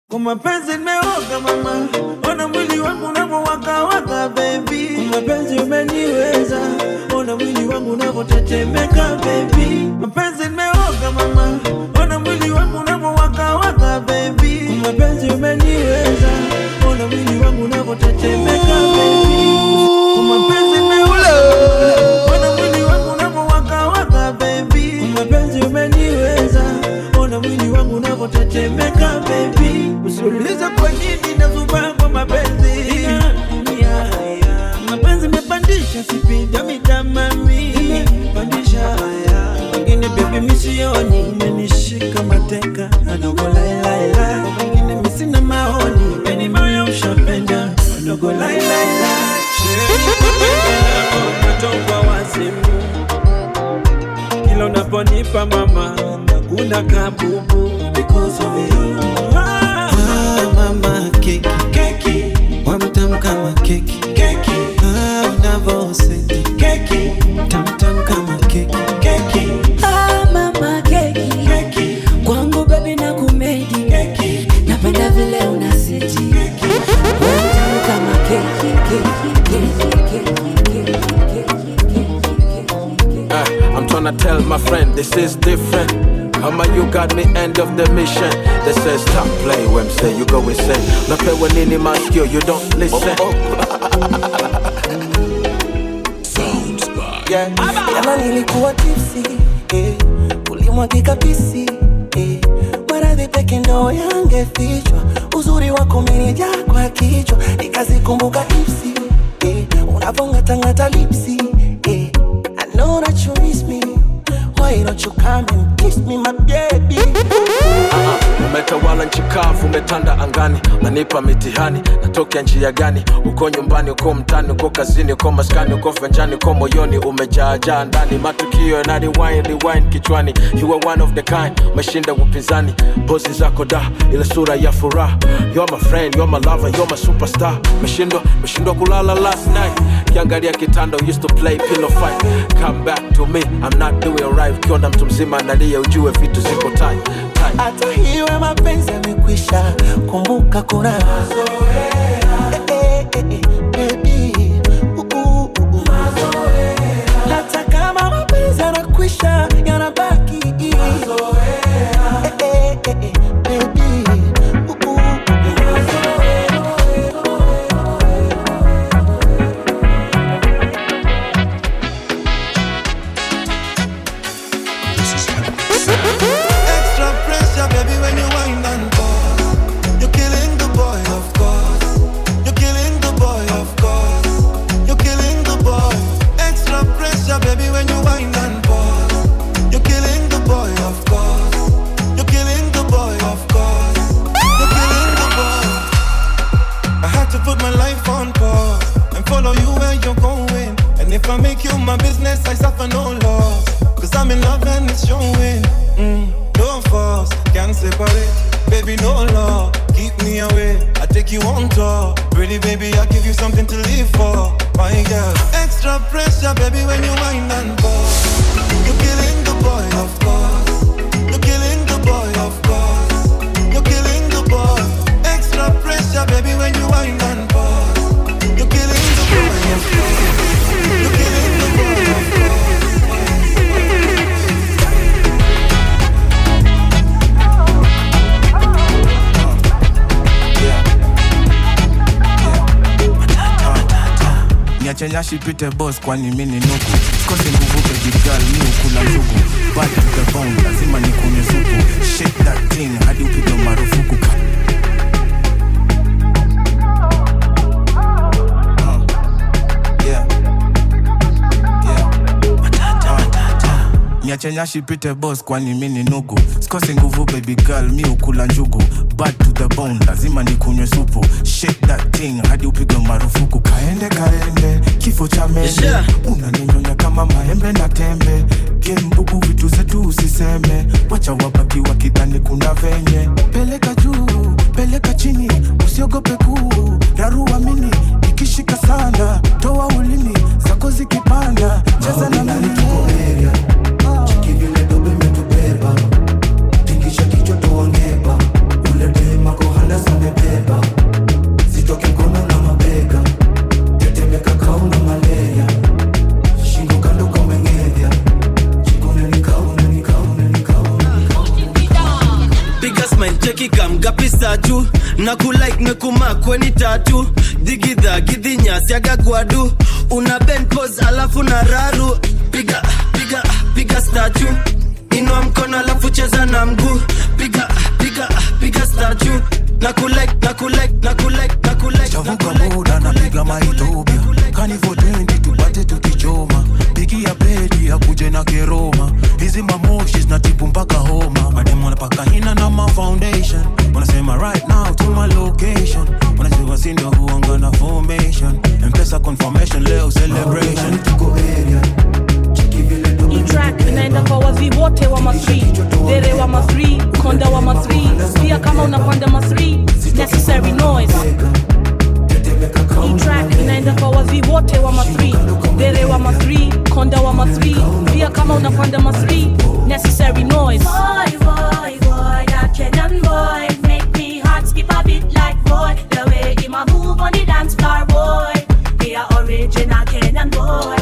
Kwa mapenzi nimeoga mama, ona mwili wangu unavowaka waka baby. Kwa mapenzi umeniweza, ona mwili wangu unavotetemeka baby. Mapenzi nimeoga mama, ona mwili wangu unavowaka waka baby. Kwa mapenzi umeniweza, ona mwili wangu unavotetemeka baby. Kwa mapenzi nimeoga, ona mwili wangu unavowaka waka baby. Kwa mapenzi umeniweza, ona mwili wangu unavotetemeka baby. Usiulize kwa nini nazuba kwa mapenzi. Mapenzi mepandisha sipinda mitamami. Pandisha wengine baby misioni. Umenishika mateka adogo lailai. Wengine misina maoni. Meni moyo ushapenda adogo lailai. Shireni kupenda natoka wazimu. Kila unaponipa mama nakuna kabubu because of you. Mama keki, keki, wamtam kama keki, keki, unavoseti, keki, tamtam kama keki, keki. Mama keki, keki, kwangu baby na kumedi, keki, napenda vile unaseti, keki, wamtam kama keki, I'm tryna tell my friend this is different. Mama, you got me end of the mission. They say stop play when say you go insane. No play when any maskio, you don't listen. Sounds bad. yeah. Jana nilikuwa tipsy, ulimwagika pisi, maradhi peke ndo yangefichwa. Uzuri wako umenijaa kwa kichwa, nikazikumbuka tipsy, unavongatangata lipsi, I know that you miss me. Why don't you come and kiss me, my baby? Umetawala nchi kavu, umetanda angani. Unanipa mitihani, natokea njia gani? Uko nyumbani, uko mtani, uko kazini, uko maskani, uko venjani, uko moyoni, umejaajaa ndani. Matukio na rewind kichwani. You are one of the kind, umeshinda upinzani. Pozi zako da, ile sura ya furaha. You're my friend, you're my lover, you're my superstar. Meshindwa kulala last night. Kiangalia kitanda, used to play pillow fight. Come back to me, I'm not doing right. Ukiona mtu mzima analia, ujue vitu ziko tight. Hata hiwe mapenzi yamekwisha, kumbuka kuna mazoea, baby, mazoea. Hata kama mapenzi yanakwisha, yanabaki mazoea, baby, Extra pressure, baby, when you wind and pause. You're killing the boy, of course. You're killing the boy, of course. You're killing the boy. Extra pressure, baby, when you wind and pause. You're killing the boy, of course. You're killing the boy, of course. You're killing the boy. I had to put my life on pause and follow you where you're going. And if I make you my business, I suffer no loss. Cause I'm in love and it's showing. No force, can't separate. Baby, no law, keep me away. I take you on tour. Pretty baby, I give you something to live for. My girl, extra pressure, baby, when you wind and pause. You're killing the boy, of course. You're killing the boy, of course. You're killing the boy. Extra pressure, baby, when you wind and pause. You're killing the boy, of course. You're killing the boy, of course. Niachenya shipite boss kwani mimi ni nuku. Sikose nguvu baby girl mi ukula njugu. Bad to the bone lazima nikunywe supu. Shake that thing hadi upige marufuku. Niachenya shipite boss kwani mimi ni nuku. Sikose nguvu baby girl mi ukula njugu. Bad to the bone lazima nikunywe supu. Shake that thing hadi upige marufuku. Kaende kifo cha mende. Unaninyonya kama maembe na tembe. Game bubu vitu zetu usiseme. Wacha wabaki wakidhani kuna venye. Peleka juu, peleka chini. Usiogope kuu, rarua mini. Ikishika sana, toa ulimi. Zako zikipanda, cheza na mimi tuko area. Chiki vile dobe metubeba. Tingisha kichwa tuongeba. Ule dema kohana pisa juu na kulike nekuma kweni tatu digidha gidhinya siaga gwadu una bend pose alafu na raru piga statue inua mkono alafu cheza na mguu piga statue na kulike chavuka muda na piga maitobia kanivo 20 tupate tukichoma bigi ya bedi ya kuje na keroma hizi mamoshi zinatibu mpaka homa mademu wanapaka hina na ma foundation wanasema right now to my location wanasema sindo huanga na formation mpesa confirmation leo celebration tuko area track inaenda kwa wazi wote wa ma3 dere wa ma3 konda wa ma3 pia kama unapanda ma3 necessary noise. Track inaenda kwa wazi wote wa ma3 dere wa ma3 konda wa ma3 pia kama unapanda ma3 necessary noise. Boy, that Kenyan boy make me heart skip a bit like boy. The way he ma move on the dance floor, boy. He a original Kenyan boy.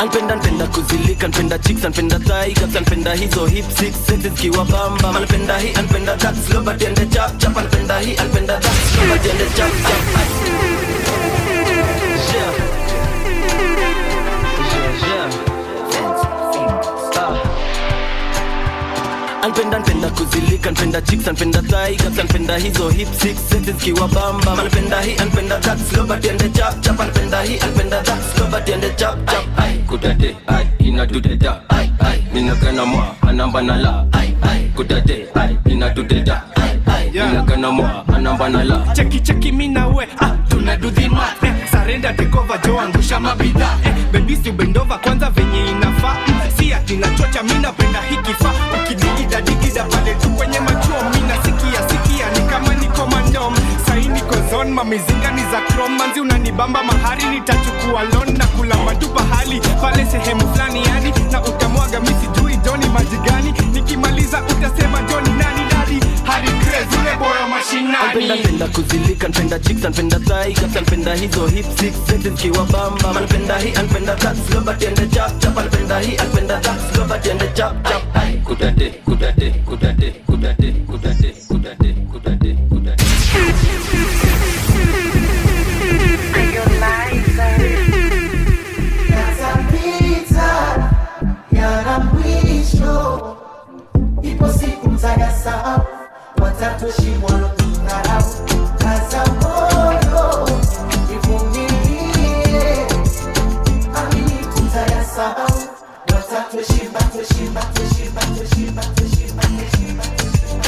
Anpenda kuzilika, anpenda chicks, anpenda tigers, anpenda hizo hip six sexes kiwa bamba. Anpenda hii, anpenda that, slow but ende chap chap. Anpenda hii, anpenda that, slow but ende chap chap. Anpenda kuzilika, anpenda chicks, anpenda tigers, anpenda hizo hip six sexes kiwa bamba. Anpenda hii, anpenda that, slow but ende chap chap. Anpenda hii, anpenda that, slow but ende chap chap. Kudade, ina dudeda, nina gana mwa, anamba na la. Kudade, ina dudeda, nina gana mwa, anamba na la. Cheki mina we, tunadudhima. Sarenda tekova jo angusha mabida. Baby si bendova kwanza venye inafa. Si ati nachocha mina penda hikifa. Ukidigida pale tu kwenye machuo. Mina sikia ni kama niko mandom. Sahi niko zone mamizinga ni za chrome. Manzi unanibamba mahari nitachukua loan na kulamba tu pahali. Pale sehemu flani yani na utamwaga misi jui Johnny majigani. Nikimaliza utasema Johnny nani daddy. Hari crazy ule boyo mashinani. Anpenda kuzilika, anpenda chicks, anpenda tigers, anpenda hizo hip six sexes kiwa bamba. Anpenda hii, anpenda that, slow but ende chap chap. Anpenda hii, anpenda that, slow but ende chap chap. Kudade. Ipo siku mtayasahau, watatoshimwa lotungarau. Kaza moyo, ivumilie, amini tutayasahau, watatoshimba.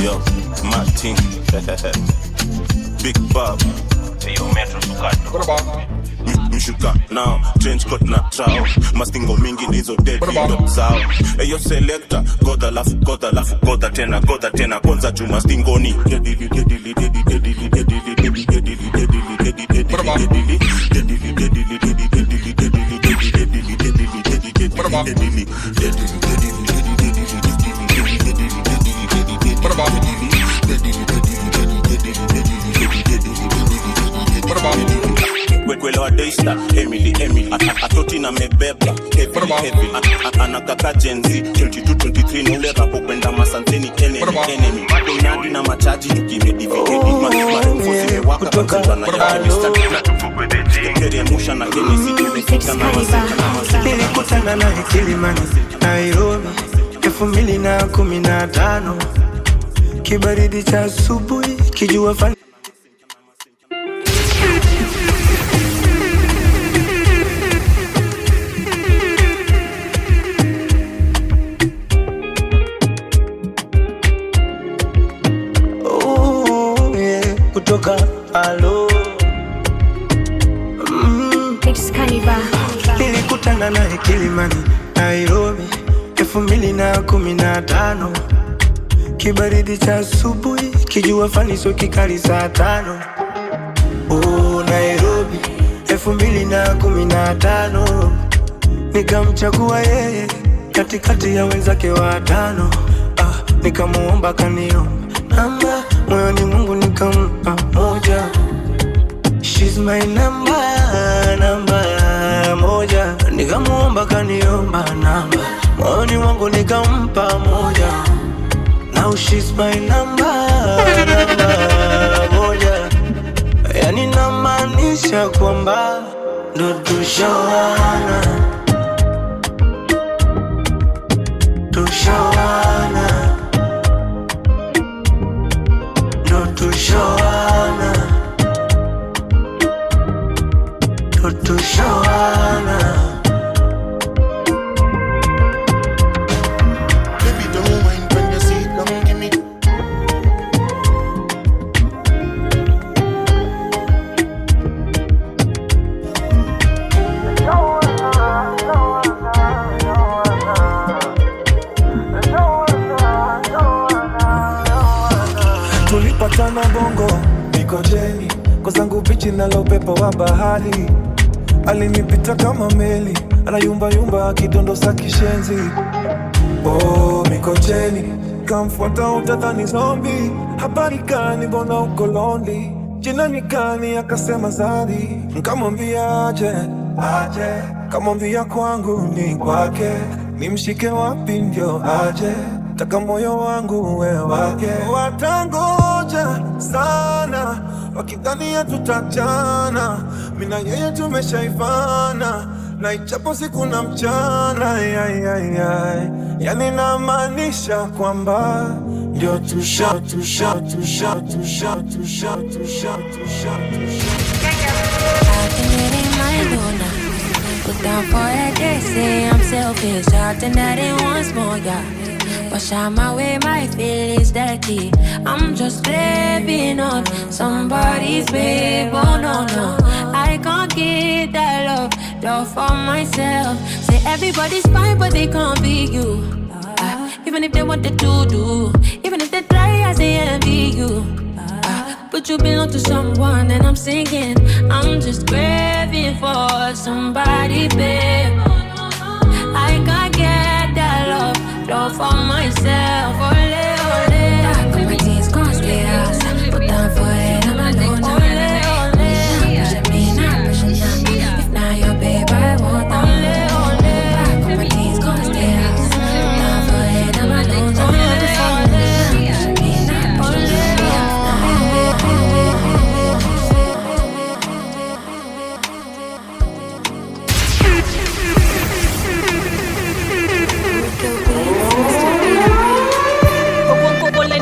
Yo, Martin, Big Bob, yo Metro Sukato. Mshuka now, trench coat na trao. Mastingo mingi nizo dead ndo zao. Eyo selector, goda tena kwanza juma stingoni. Kwelewa Daystar, Emily atoti na mebeba heavy anakaka Gen Z 22-23 nule rapo kwenda masanzeni enemy Donadi na machaji tukimedifikedi marufu zimewaka kakuta na ya Mr. Kere musha na Hennessy tumefika na masika. Nilikutana na Kilimani Nairobi 2015 kibaridi cha asubuhi kijua fani. Kutoka alo nilikutana na Kilimani Nairobi 2015 kibaridi cha asubuhi kijua fani so kikali saa 5. Nairobi 2015 nikamchagua yeye katikati ya wenzake watano. Nikamuomba kaniomba namba moyoni Mungu nikampa moja. She's my number moja. nikamuomba kaniomba namba, moyoni mwangu nikampa moja. Now she's my number moja. Yani namaanisha kwamba ndo tushawana, tushawana, ndo tushawana, ndo tushawana. Baby, don't mind when you sit down, give me. Tulipatana Bongo Mikojeni, kwa zangu bichi nalo upepo wa bahari. Alinipita kama meli, anayumba yumba akidondosa kishenzi. Oh Mikojeni, kamfuata utadhani zombie. Habari gani mbona uko lonely? Jina ni gani? Akasema Zari. Nkamwambia aje, kamwambia kwangu ni kwake. Nimshike wapi ndio aje? Taka moyo wangu uwe wake. Watangoja sana wakidhania tutachana, mina yeye tumeshaivana, na ichapo siku na mchana. Yani namaanisha kwamba ndio tusha. Put down for that they say I'm selfish, acting that it wants more, yeah. Wash out my way, my feelings dirty. I'm just living on somebody's babe. Oh no, no, I can't get that love for myself. Say everybody's fine, but they can't be you. Even if they wanted to do, even if they try, I say envy you. But you belong to someone, and I'm singing. I'm just craving for somebody, babe. I can't get that love for myself. Ole, ole. Got my teens cross the house. Put down for it, I'm alone. Ole, ole. Push me now, push now. If not your babe, I want that. Ole, ole. Got my teens cross the house. Put down for it, I'm alone. Ole, ole. Push me now, push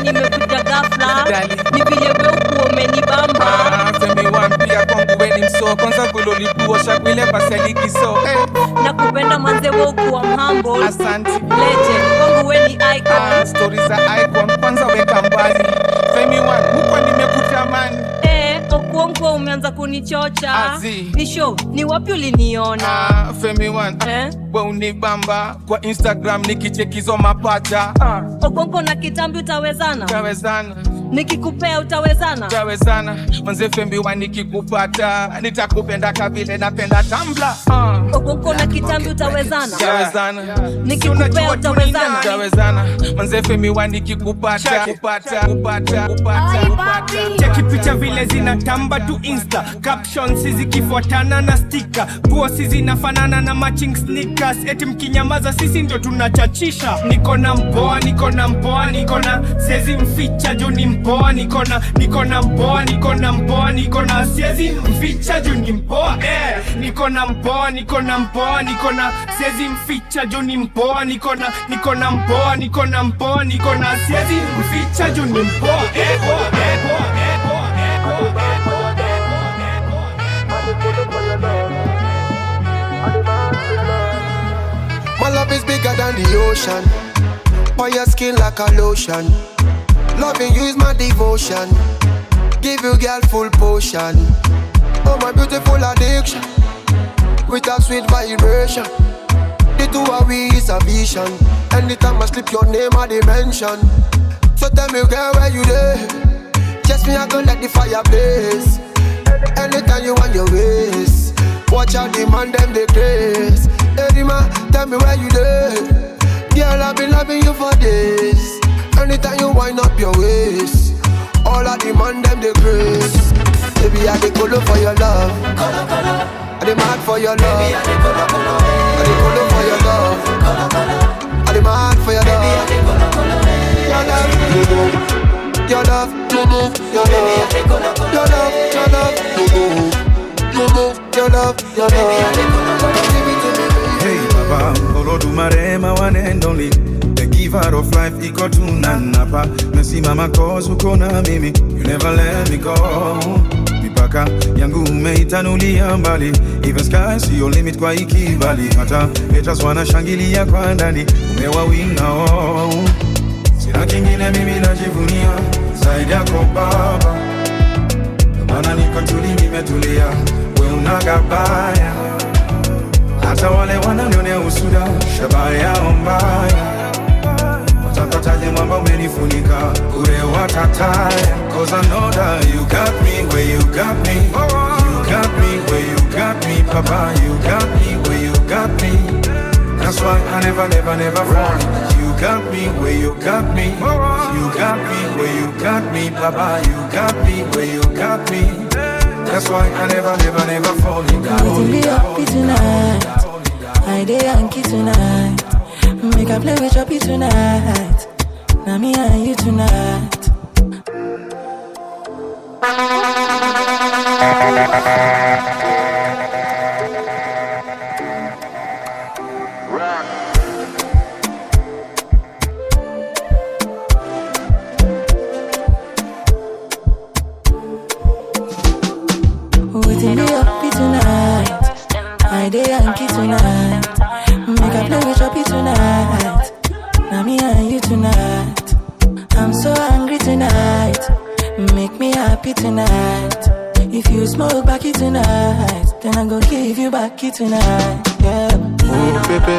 nimekuja ghafla, ni vile wewe uko umenibamba. Femi wampia kwangu weni mso, kwanza kulolipua shakwile baseliki so. Nakupenda manze wewe uko humble. Asante. Legend, kwangu wewe ni icon. Stories za icon, kwanza weka mbali. Femi huko nimekutamani. Okuonko umeanza kunichocha. Ni show, ni wapi uliniona? Femi we unibamba kwa Instagram nikichekizo mapacha. Okuonko na kitambi utawezana? Utawezana. Nikikupea utawezana? Utawezana. Manze Femi nikikupata nitakupenda kabile napenda Tumblr. Okuonko na kitambi utawezana? Utawezana. Nikikupea utawezana? Utawezana. Manze Femi nikikupata kupata. Cheki picha vile zinatamba tu Insta, captions zikifuatana na sticker, posts zinafanana na matching sneakers. Eti mkinyamaza sisi ndio tunachachisha. Niko na mpoa, siezi mficha juu ni mpoa. Niko na mpoa, siezi mficha juu ni mpoa. Niko na mpoa, siezi mficha juu ni mpoa. Niko na mpoa, siezi mficha juu ni mpoa. My love is bigger than the ocean. On your skin like a lotion. Loving you is my devotion. Give you girl full potion. Oh my beautiful addiction. With a sweet vibration. The two of we is a vision. Anytime I slip your name I dimension. So tell me girl where you there. Just me I go let the fire blaze. Anytime you want your ways. Watch out the man them they craze. Hey man, tell me where you there. Girl I've been loving you for days. Anytime you wind up your waist. All of the man them they craze. Baby I dey color for your love. I demand for your love. Baby, I dey colo for your love. I demand for your love. Your love, your love, your love, your love, your love, your love. Hey Baba, Olodumare, my one and only, the giver of life, iko tunanapa. Mesi mama cause ukona mimi, you never let me go. Mipaka yangu umeitanulia mbali, even sky see your limit kwa ikibali. Hata haters wanashangilia kwa ndani, umewawinga oh. Sina kingine mimi najivunia zaidi yako Baba, maana niko tuli nimetulia, we unagabaya. Hata wale wananionea usuda, shabaha yao mbaya. Watapataje mwamba umenifunika, ure watataya. Cause I know that you got me where you got me. You got me where you got me, Papa. You got me where you got me. That's why I never, never, never fall. You got me where you got me. You got me where you got me, Papa. You got me where you got me. That's why I never, never, never fall. You got me happy tonight. I dey Yankee tonight. Make I play with Choppy tonight. Now me and you tonight. Waiting be happy tonight. I dey Yankee tonight. Make I play with Choppy tonight. Now me and you tonight. I'm so angry tonight. Make me happy tonight. If you smoke backy tonight, then I go give you backy tonight. Yeah. Oh baby,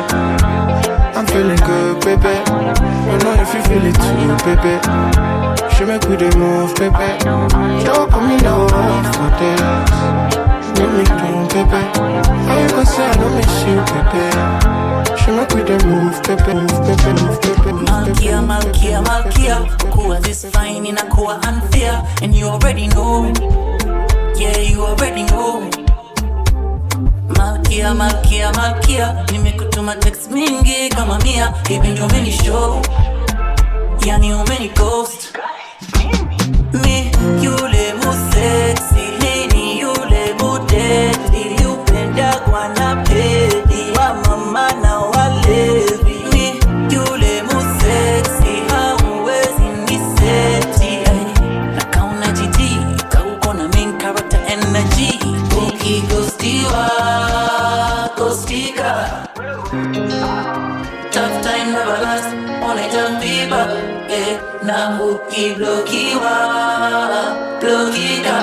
I'm feeling good, baby. You know if you feel it too, baby. She make we dey move, baby. Don't put me low for this. Let me do, baby. How you gonna say I don't miss you, baby? She make we dey move, baby, move, baby, move, baby, move, Malkia, Malkia, Malkia. Kuwa this fine inakuwa unfair, and you already know. Yeah, you already know. Malkia, Malkia, Malkia. Nimekutuma text mingi kama mia. Hivi ndio umeni show, yani umeni ghost. Me, yule mu sexy, nini yule mu deadly. Upenda kwa na pedi, wa mama na walevi. Me, yule mu sexy, hauwezi niseti. Na kauna jiji, kaukona main character energy. Uki ghostiwa, ghostika. Tough time never last, only just people. Na uki blokiwa, blokika.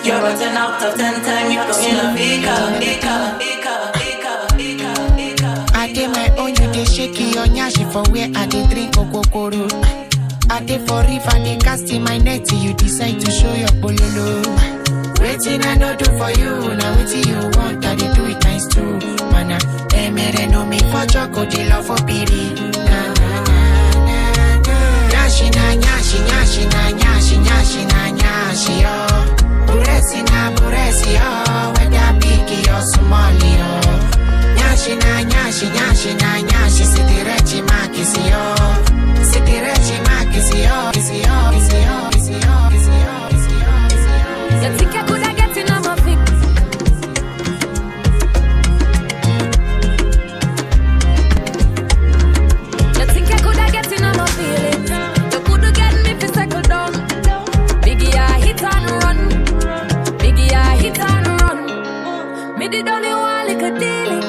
You're a 10 out of 10 time, you're gonna I did my own, you dey shake your nyashi for where I dey drink okokoro. I dey for river, they cast in my net till you decide to show your pololo. Waiting I no do for you, now waiting you want, I dey do it nice too. Mana, emere no me for choco, they love for piri. Na na na na na. Nyashi na nyashi, nyashi na nyashi, nyashi na nyashi yo. Buresi na buresi yo, whether big or small yo. Nyashi na nyashi, nyashi na nyashi, sitirechi makisi yo. Sitirechi makisi yo, kisi yo, kisi yo, kisi yo, kisi yo, kisi yo, kisi yo. You think I coulda get in on my feet? You think I coulda get in on my feelings? You coulda get me fi settle down. Biggie I hit and run. Biggie I hit and run. Me did only one little dealing.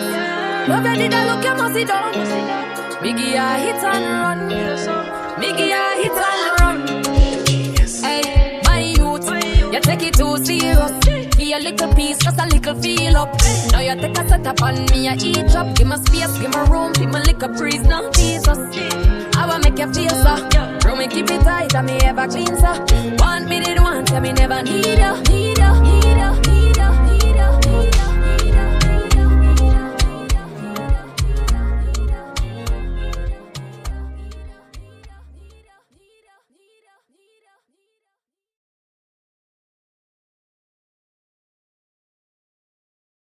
Nobody that look you must sit down. Biggie I hit and run. Biggie I hit and run. Hey, my youth, you take it too serious. Be a little piece, just a little feel up. Now you take a set up on me, I eat up. Give me space, give me room, give me liquor breeze. Now Jesus, I will make you feel so. Room me keep it tight, and me ever clean so. Want me did want, tell me never need you, need you, need you.